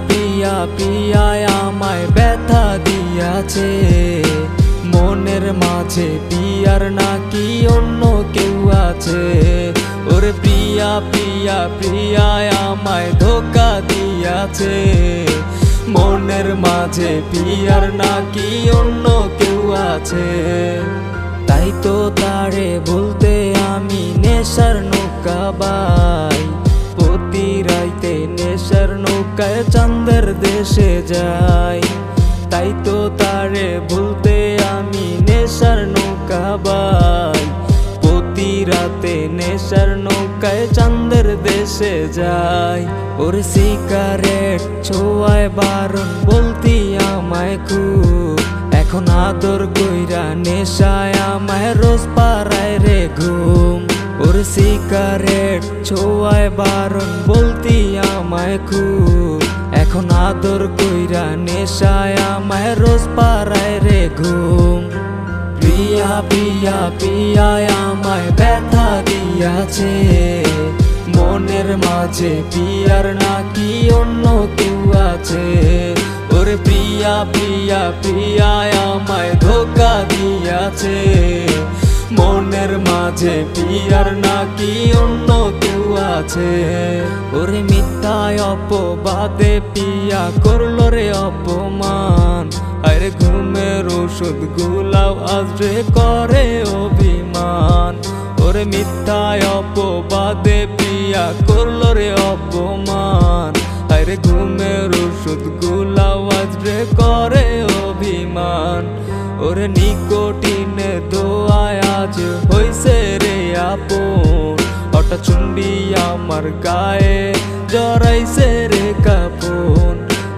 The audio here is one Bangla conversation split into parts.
প্রিয়া প্রিয়া আমায় ব্যথা দিয়াছে, মনের মাঝে প্রিয়ার নাকি অন্য কেউ আছে। ওরে প্রিয়া প্রিয়া প্রিয়া আমায় ধোঁকা দিয়াছে, মনের মাঝে প্রিয়ার নাকি অন্য কেউ আছে। তাই তো তারে বলতে আমি নেশার নৌকা বাই, প্রতি রাইতে নেশার নৌকায় চাঁদের দেশে যাই। তাই তো তারে বলতে আমি নেশার নৌকা বাই, প্রতি রাতে নেশার নৌকায় চাঁদের দেশে যাই। ওর সিগারেট ছোঁয়ায় বারণ বলতি আমায় খুব, এখন আদর কইরা নেশায় আমায় রোজ পাড়ায় রে ঘুম। ওর সিগারেট ছোঁয়ায় বারণ বলতি আমায় খুব, এখন আদর কইরা নেশায় আমায় রোজ পাড়ায় রে ঘুম। প্রিয়া প্রিয়া প্রিয়া আমায় ব্যথা দিয়াছে, মনের মাঝে প্রিয়ার নাকি অন্য কেউ আছে। ওরে প্রিয়া প্রিয়া প্রিয়া আমায় ধোঁকা দিয়াছে, মনের মাঝে প্রিয়ার নাকি অন্য কেউ আছে। ওরে মিথ্যায় অপবাদে প্রিয়া করলো রে অপমান, আরে ঘুমের ওষুধ গুলাও আজরে করে অভিমান। ওরে মিথ্যায় অপবাদে প্রিয়া করলো রে অপমান, আরে ঘুমের ওষুধ গুলাও আজরে করে অভিমান। ওরে নিকোটিনে দোয়ায় আজ হইছে রে আপন, হঠাৎ চুন্ডি আমার গায়ে জড়াইছে রে কাপন।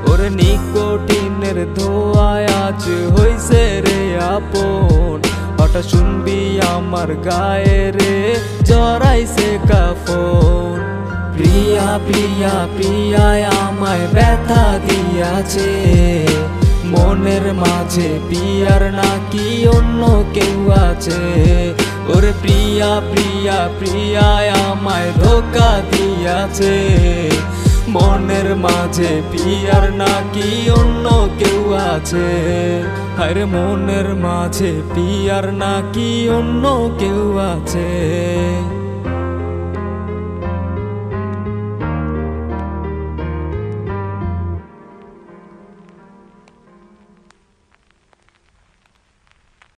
ওরে নিকোটিনের ধোয়ায় আজ হইছে রে আপন, হঠাৎ শুনবি আমার গায়ে রে জড়াইছে কাফন। প্রিয়া প্রিয়া প্রিয়া আমায় ব্যথা দিয়াছে, মনের মাঝে প্রিয়ার নাকি অন্য কেউ আছে। ওরে প্রিয়া প্রিয়া প্রিয়া আমায় ধোঁকা দিয়াছে, মনের মাঝে প্রিয়ার নাকি অন্য কেউ আছে। আরে মনের মাঝে প্রিয়ার নাকি অন্য কেউ আছে।